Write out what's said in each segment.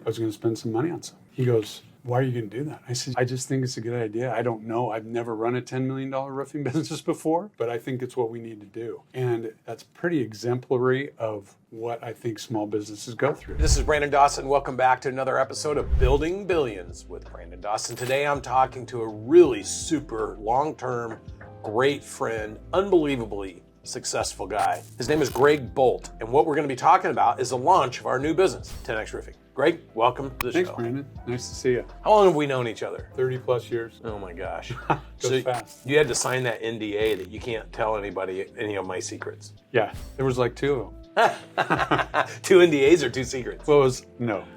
I was going to spend some money on something. He goes, why are you going to do that? I said, I just think it's a good idea. I don't know. I've never run a $10 million roofing business before, but I think it's what we need to do. And that's pretty exemplary of what I think small businesses go through. This is Brandon Dawson. Welcome back to another episode of Building Billions with Brandon Dawson. Today I'm talking to a really super long-term, great friend, unbelievably successful guy. His name is Greg Bolt. And what we're going to be talking about is the launch of our new business, 10X Roofing. Greg, welcome to the Thanks, show. Brandon. Nice to see you. How long have we known each other? 30 plus years. Oh my gosh. Goes fast. You had to sign that NDA that you can't tell anybody any of my secrets. Yeah, there was like two of them. Two NDAs or two secrets? Well,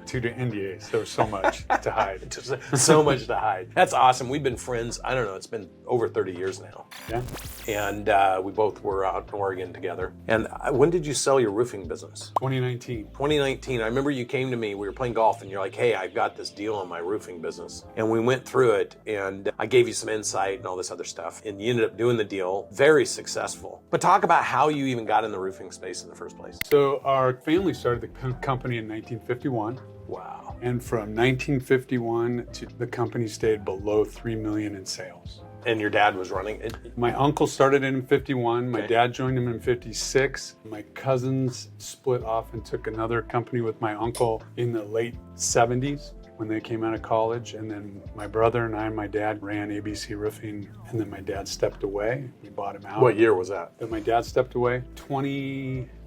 two NDAs. There was so much to hide. So much to hide. That's awesome. We've been friends, I don't know, it's been over 30 years now. Yeah. And we both were out in Oregon together. And when did you sell your roofing business? 2019. 2019. I remember you came to me, we were playing golf, and you're like, hey, I've got this deal on my roofing business. And we went through it, and I gave you some insight and all this other stuff. And you ended up doing the deal, very successful. But talk about how you even got in the roofing space in the first place. So our family started the company in 1951. Wow. And from 1951 to the company stayed below 3 million in sales. And your dad was running it? My uncle started in 51. My Okay. dad joined him in 56. My cousins split off and took another company with my uncle in the late 70s when they came out of college. And then my brother and I and my dad ran ABC Roofing. And then my dad stepped away. We bought him out. What year was that? Then my dad stepped away.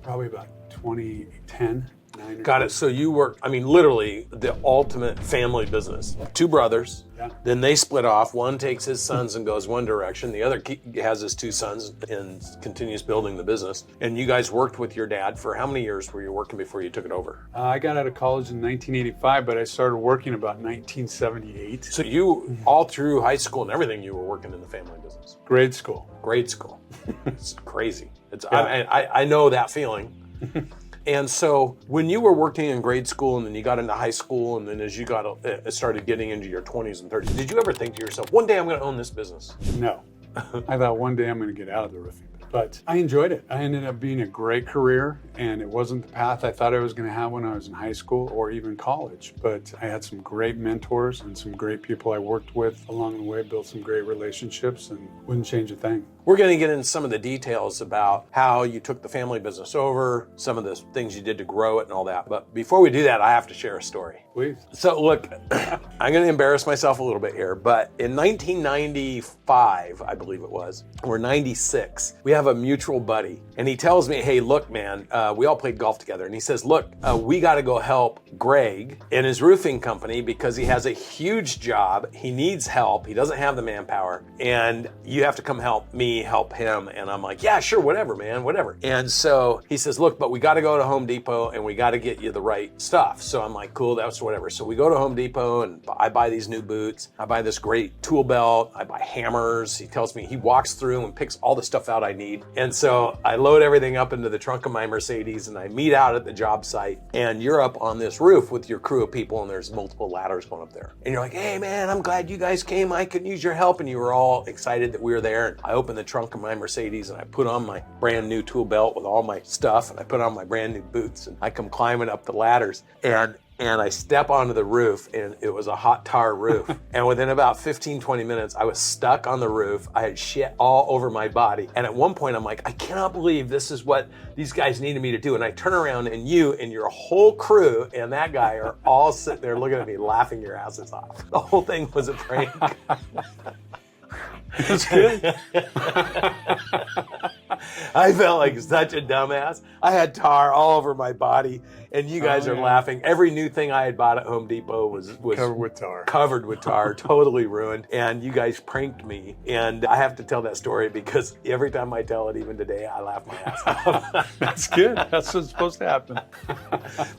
Probably about 2010. Got it. So you were, literally the ultimate family business. Two brothers. Yeah. Then they split off. One takes his sons and goes one direction. The other has his two sons and continues building the business. And you guys worked with your dad for how many years were you working before you took it over? I got out of college in 1985, but I started working about 1978. So you, all through high school and everything, you were working in the family business. Grade school. Grade school. It's crazy. Yeah. I know that feeling. And so when you were working in grade school and then you got into high school and then as you started getting into your 20s and 30s, did you ever think to yourself, one day I'm going to own this business? No. I thought one day I'm going to get out of the roofing. But I enjoyed it. I ended up being a great career, and it wasn't the path I thought I was going to have when I was in high school or even college. But I had some great mentors and some great people I worked with along the way, built some great relationships, and wouldn't change a thing. We're going to get into some of the details about how you took the family business over, some of the things you did to grow it and all that. But before we do that, I have to share a story. Please. So look, I'm going to embarrass myself a little bit here, but in 1995, I believe it was, or 96, we have a mutual buddy. And he tells me, hey, look, man, we all played golf together. And he says, look, we got to go help Greg in his roofing company because he has a huge job. He needs help. He doesn't have the manpower. And you have to come help me help him. And I'm like, yeah, sure, whatever, man, whatever. And so he says, look, but we got to go to Home Depot and we got to get you the right stuff. So I'm like, cool, that's whatever. So we go to Home Depot and I buy these new boots. I buy this great tool belt. I buy hammers. He tells me he walks through and picks all the stuff out I need. And so I load everything up into the trunk of my Mercedes and I meet out at the job site and you're up on this roof with your crew of people and there's multiple ladders going up there. And you're like, hey man, I'm glad you guys came. I could use your help. And you were all excited that we were there. And I opened the trunk of my Mercedes and I put on my brand new tool belt with all my stuff and I put on my brand new boots and I come climbing up the ladders and I step onto the roof and it was a hot tar roof. And within about 15, 20 minutes, I was stuck on the roof. I had shit all over my body. And at one point I'm like, I cannot believe this is what these guys needed me to do. And I turn around and you and your whole crew and that guy are all sitting there looking at me, laughing your asses off. The whole thing was a prank. That's good. I felt like such a dumbass. I had tar all over my body, and you guys are laughing. Every new thing I had bought at Home Depot was covered with tar, totally ruined. And you guys pranked me. And I have to tell that story because every time I tell it, even today, I laugh my ass off. That's good. That's what's supposed to happen.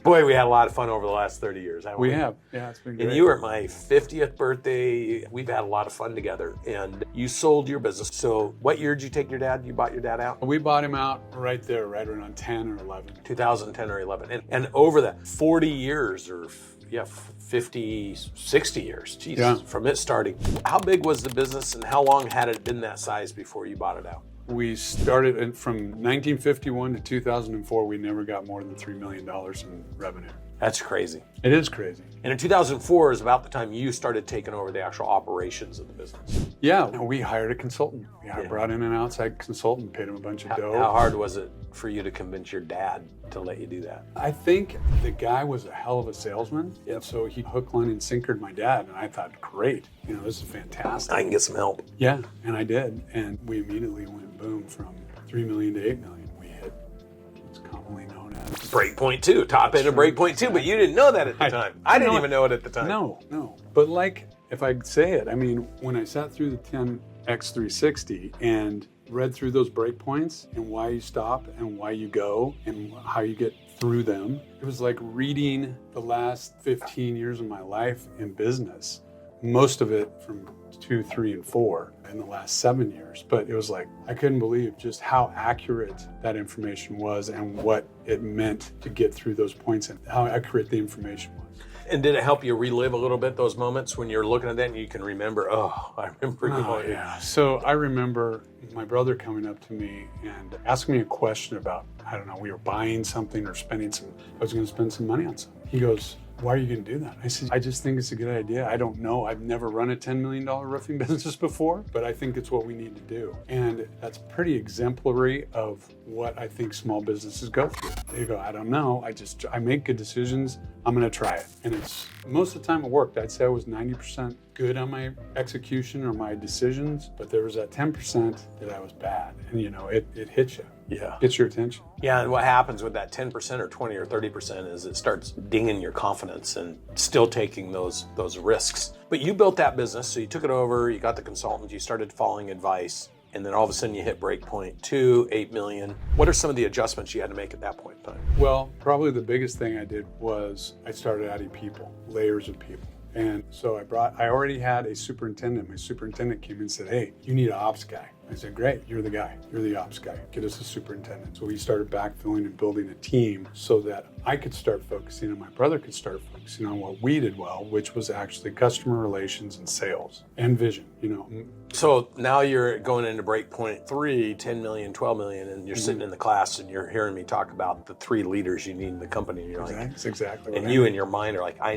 Boy, we had a lot of fun over the last 30 years. We have. Yeah, it's been great. And you were at my 50th birthday. We've had a lot of fun together. And you sold your business. So what year did you take your dad? You bought your dad out? We bought him out right there, right around 10 or 11. 2010 or 11. And over the 40 years or 50, 60 years, Jesus, from it starting. How big was the business and how long had it been that size before you bought it out? We started from 1951 to 2004, we never got more than $3 million in revenue. That's crazy. It is crazy. And in 2004 is about the time you started taking over the actual operations of the business. Yeah, we hired a consultant. I brought in an outside consultant, paid him a bunch of dough. How hard was it for you to convince your dad to let you do that? I think the guy was a hell of a salesman. And so he hook, line, and sinkered my dad. And I thought, great, this is fantastic. I can get some help. Yeah, and I did. And we immediately went boom from 3 million to 8 million. We hit what's commonly known as Breakpoint 2, top end of Breakpoint 2, but you didn't know that at the time. I didn't even know it at the time. No. But if I say it, when I sat through the 10x360 and read through those breakpoints and why you stop and why you go and how you get through them, it was like reading the last 15 years of my life in business, most of it from 2, 3, and 4 in the last 7 years. But it was like, I couldn't believe just how accurate that information was and what it meant to get through those points and how accurate the information was. And did it help you relive a little bit those moments when you're looking at that and you can remember, I remember going. Yeah. So I remember my brother coming up to me and asking me a question about, I don't know, we were buying something or I was going to spend some money on something. He goes, why are you going to do that? I said, I just think it's a good idea. I don't know. I've never run a $10 million roofing business before, but I think it's what we need to do. And that's pretty exemplary of what I think small businesses go through. They go, I don't know. I make good decisions. I'm going to try it. And it's most of the time it worked. I'd say I was 90% good on my execution or my decisions, but there was that 10% that I was bad. And it hits you. Yeah. Gets your attention. Yeah, and what happens with that 10% or 20 or 30% is it starts dinging your confidence and still taking those risks. But you built that business, so you took it over, you got the consultant, you started following advice, and then all of a sudden you hit breakpoint 2, 8 million. What are some of the adjustments you had to make at that point in time? Well, probably the biggest thing I did was I started adding people, layers of people. And so I already had a superintendent. My superintendent came in and said, hey, you need an ops guy. I said, great, you're the guy. You're the ops guy. Get us a superintendent. So we started backfilling and building a team so that I could start focusing and my brother could start focusing on what we did well, which was actually customer relations and sales and vision, So now you're going into breakpoint 3, 10 million, 12 million, and you're sitting in the class and you're hearing me talk about the 3 leaders you need in the company. And you're That's exactly and you in your mind are like, I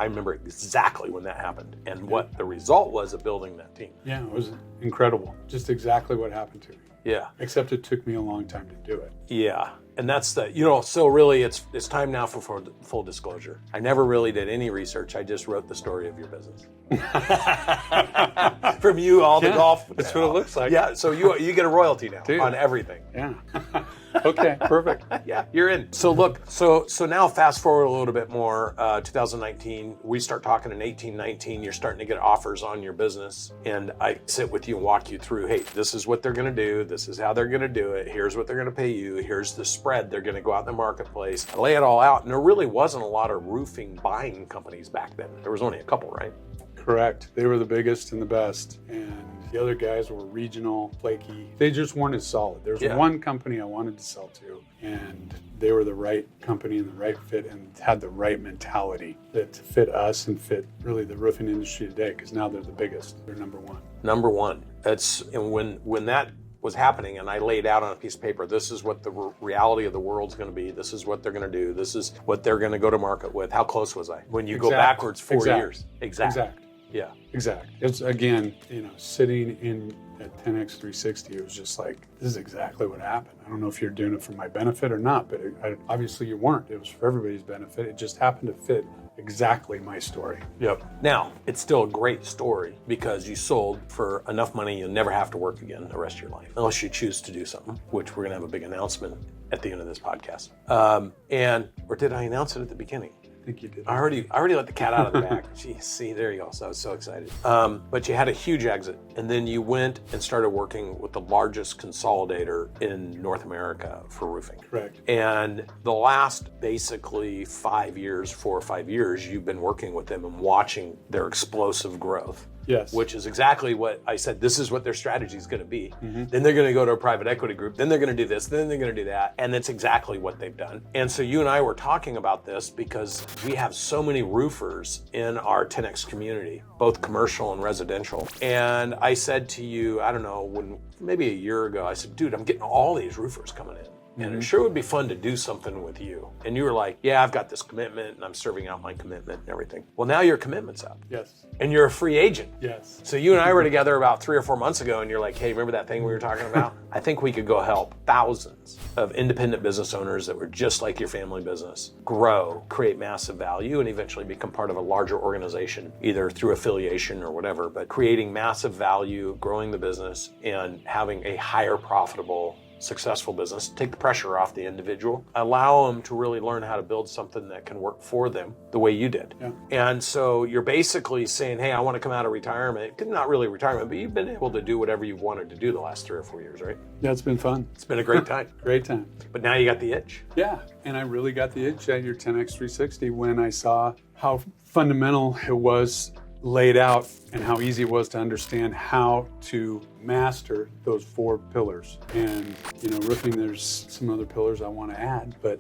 remember exactly when that happened and what the result was of building that team. Yeah, it was incredible. Just exactly what happened to me. Yeah. Except it took me a long time to do it. Yeah. And that's so really it's time now for full disclosure. I never really did any research. I just wrote the story of your business. From you, all the golf. That's what it looks like. Yeah. So you get a royalty now on everything. Yeah. Okay, perfect. Yeah, you're in. So look, so now fast forward a little bit more, 2019, we start talking in 18, 19, you're starting to get offers on your business. And I sit with you and walk you through, hey, this is what they're going to do. This is how they're going to do it. Here's what they're going to pay you. Here's the spread. They're going to go out in the marketplace. I lay it all out. And there really wasn't a lot of roofing buying companies back then. There was only a couple, right? Correct. They were the biggest and the best. And the other guys were regional, flaky. They just weren't as solid. There's one company I wanted to sell to, and they were the right company and the right fit and had the right mentality that fit us and fit really the roofing industry today, because now they're the biggest. They're number one. Number one. And when that was happening and I laid out on a piece of paper, this is what the reality of the world's going to be. This is what they're going to do. This is what they're going to go to market with. How close was I? When you go backwards 4 years. Exact. Yeah. Exact. It's again, sitting in at 10x360, it was just like, this is exactly what happened. I don't know if you're doing it for my benefit or not, but obviously you weren't. It was for everybody's benefit. It just happened to fit exactly my story. Yep. Now, it's still a great story because you sold for enough money you'll never have to work again the rest of your life, unless you choose to do something, which we're going to have a big announcement at the end of this podcast. Or did I announce it at the beginning? I think you did. I already let the cat out of the bag. Jeez, see, there you go. So I was so excited. But you had a huge exit, and then you went and started working with the largest consolidator in North America for roofing. Correct. And the last basically 4 or 5 years, you've been working with them and watching their explosive growth. Yes. Which is exactly what I said. This is what their strategy is going to be. Then they're going to go to a private equity group. Then they're going to do this. Then they're going to do that. And that's exactly what they've done. And so you and I were talking about this because we have so many roofers in our 10X community, both commercial and residential. And I said to you, I don't know, maybe a year ago, I said, dude, I'm getting all these roofers coming in. and it sure would be fun to do something with you. And you were like, yeah, I've got this commitment and I'm serving out my commitment and everything. Well, now your commitment's up. Yes. And you're a free agent. Yes. So you and I were together about 3 or 4 months ago, and you're like, hey, remember that thing we were talking about? I think we could go help thousands of independent business owners that were just like your family business grow, create massive value, and eventually become part of a larger organization, either through affiliation or whatever, but creating massive value, growing the business, and having a higher profitable, successful business, take the pressure off the individual, allow them to really learn how to build something that can work for them the way you did. Yeah. And so you're basically saying, hey, I want to come out of retirement. Not really retirement, but you've been able to do whatever you've wanted to do the last 3 or 4 years, right? Yeah, it's been fun. It's been a great time. Great time. But now you got the itch. Yeah, and I really got the itch at your 10X 360 when I saw how fundamental it was laid out and how easy it was to understand how to master those 4 pillars. And roofing, there's some other pillars I want to add, but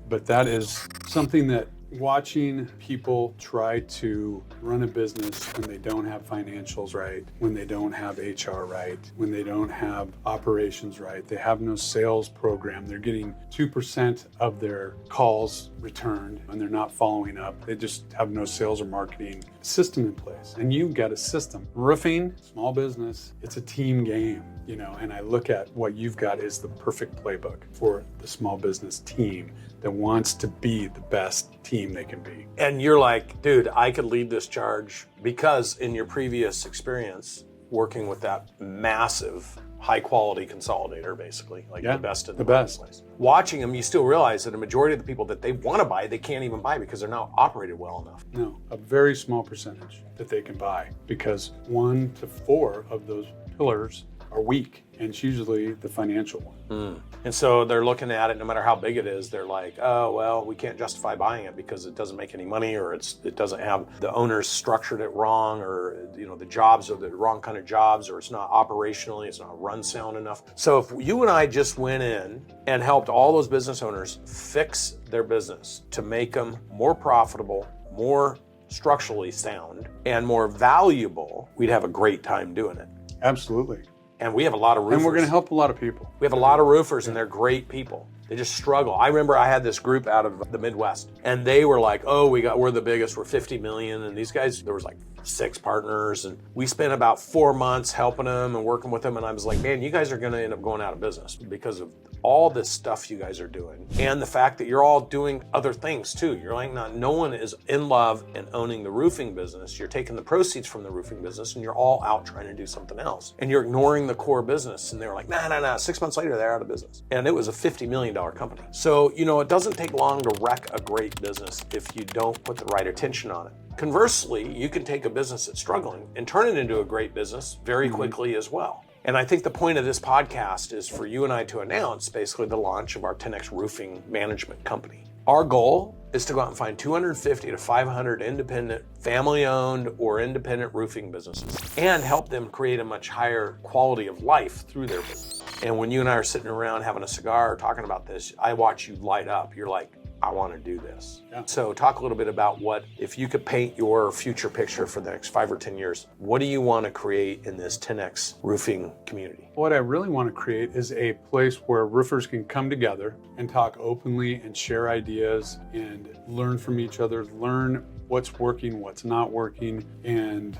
but that is something that watching people try to run a business when they don't have financials right, when they don't have HR right, when they don't have operations right, they have no sales program, they're getting 2% of their calls returned and they're not following up, they just have no sales or marketing system in place. And you've got a system. Roofing, small business, it's a team game, and I look at what you've got is the perfect playbook for the small business team that wants to be the best team they can be. And you're like, dude, I could lead this charge because in your previous experience working with that massive high quality consolidator, basically, like the best in the marketplace. Watching them, you still realize that a majority of the people that they want to buy, they can't even buy because they're not operated well enough. No, a very small percentage that they can buy because 1 to 4 of those pillars are weak, and it's usually the financial one. And so they're looking at it, no matter how big it is, they're like, oh, well, we can't justify buying it because it doesn't make any money, or it doesn't have, the owners structured it wrong, or the jobs are the wrong kind of jobs, or it's not operationally, it's not run sound enough. So if you and I just went in and helped all those business owners fix their business to make them more profitable, more structurally sound, and more valuable, we'd have a great time doing it. Absolutely. And we have a lot of roofers. And we're going to help a lot of people. We have a lot of roofers, and they're great people. They just struggle. I remember I had this group out of the Midwest, and they were like, oh, we're the biggest, we're 50 million. And these guys, there was like 6 partners, and we spent about 4 months helping them and working with them. And I was like, man, you guys are going to end up going out of business because of all this stuff you guys are doing. And the fact that you're all doing other things too. You're like, no one is in love and owning the roofing business. You're taking the proceeds from the roofing business and you're all out trying to do something else. And you're ignoring the core business. And they were like, nah. 6 months later, they're out of business. And it was a $50 million company. So, it doesn't take long to wreck a great business if you don't put the right attention on it. Conversely, you can take a business that's struggling and turn it into a great business very quickly as well. And I think the point of this podcast is for you and I to announce basically the launch of our 10X Roofing Management Company. Our goal is to go out and find 250 to 500 independent, family-owned or independent roofing businesses and help them create a much higher quality of life through their business. And when you and I are sitting around having a cigar talking about this, I watch you light up. You're like, I want to do this. Yeah. So talk a little bit about if you could paint your future picture for the next 5 or 10 years, what do you want to create in this 10X roofing community? What I really want to create is a place where roofers can come together and talk openly and share ideas and learn from each other, learn what's working, what's not working, and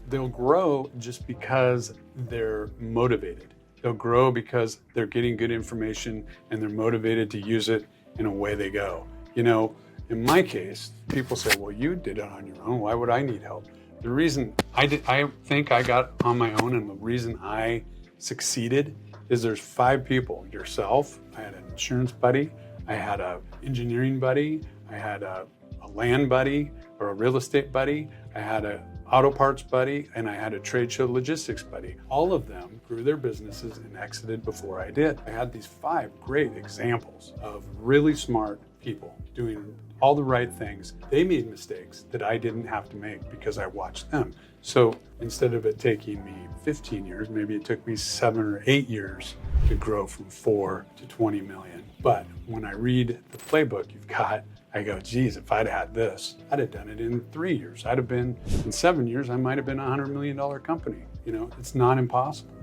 they'll grow just because they're motivated. They'll grow because they're getting good information and they're motivated to use it, and away they go. In my case, people say, well, you did it on your own. Why would I need help? The reason I think I got on my own, and the reason I succeeded is there's 5 people. Yourself, I had an insurance buddy, I had an engineering buddy, I had a land buddy or a real estate buddy, I had a auto parts buddy, and I had a trade show logistics buddy. All of them grew their businesses and exited before I did. I had these 5 great examples of really smart people doing all the right things. They made mistakes that I didn't have to make because I watched them. So instead of it taking me 15 years, maybe it took me 7 or 8 years to grow from 4 to 20 million. But when I read the playbook you've got, I go, geez, if I'd had this, I'd have done it in 3 years. In 7 years, I might have been a $100 million company. It's not impossible.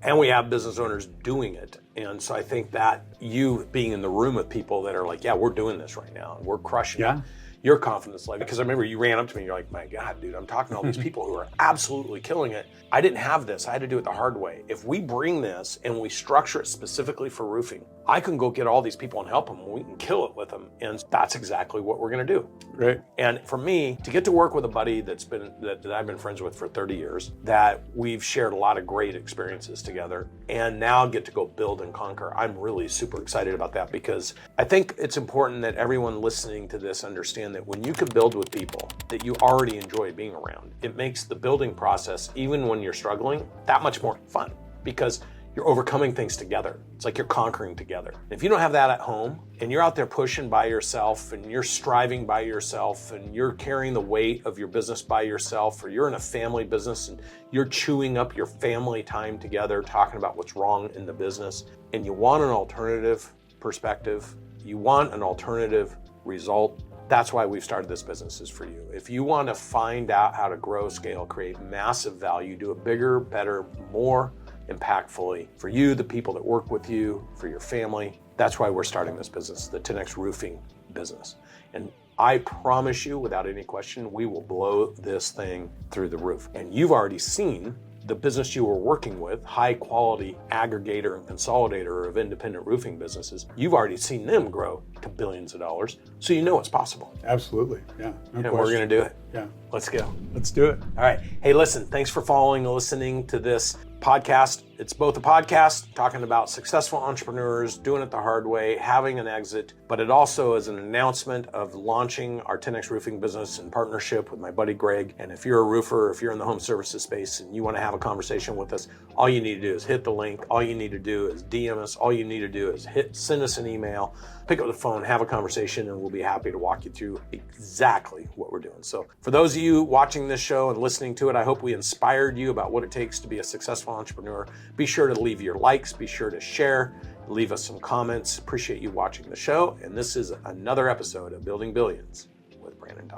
And we have business owners doing it. And so I think that you being in the room with people that are like, yeah, we're doing this right now and we're crushing it. Your confidence level, because I remember you ran up to me and you're like, my God, dude, I'm talking to all these people who are absolutely killing it. I didn't have this. I had to do it the hard way. If we bring this and we structure it specifically for roofing, I can go get all these people and help them. We can kill it with them. And that's exactly what we're going to do. Right. And for me, to get to work with a buddy that I've been friends with for 30 years, that we've shared a lot of great experiences together, and now get to go build and conquer, I'm really super excited about that, because I think it's important that everyone listening to this understand that when you can build with people that you already enjoy being around, it makes the building process, even when you're struggling, that much more fun, because you're overcoming things together. It's like you're conquering together. If you don't have that at home and you're out there pushing by yourself and you're striving by yourself and you're carrying the weight of your business by yourself, or you're in a family business and you're chewing up your family time together, talking about what's wrong in the business, and you want an alternative perspective, you want an alternative result, that's why we've started this business, is for you. If you want to find out how to grow, scale, create massive value, do it bigger, better, more impactfully for you, the people that work with you, for your family, that's why we're starting this business, the 10X Roofing business. And I promise you, without any question, we will blow this thing through the roof. And you've already seen the business you were working with, high quality aggregator and consolidator of independent roofing businesses, you've already seen them grow to billions of dollars. So you know it's possible. Absolutely. Yeah. No And question. we're going to do it. Yeah. Let's go. Let's do it. All right. Hey, listen, thanks for following and listening to this podcast. It's both a podcast talking about successful entrepreneurs doing it the hard way, having an exit, but it also is an announcement of launching our 10X Roofing business in partnership with my buddy Greg. And if you're a roofer, if you're in the home services space and you want to have a conversation with us, all you need to do is hit the link. All you need to do is DM us. All you need to do is send us an email, pick up the phone, have a conversation, and we'll be happy to walk you through exactly what we're doing. So for those of you watching this show and listening to it, I hope we inspired you about what it takes to be a successful entrepreneur. Be sure to leave your likes, be sure to share, leave us some comments. Appreciate you watching the show. And this is another episode of Building Billions with Brandon Dawson.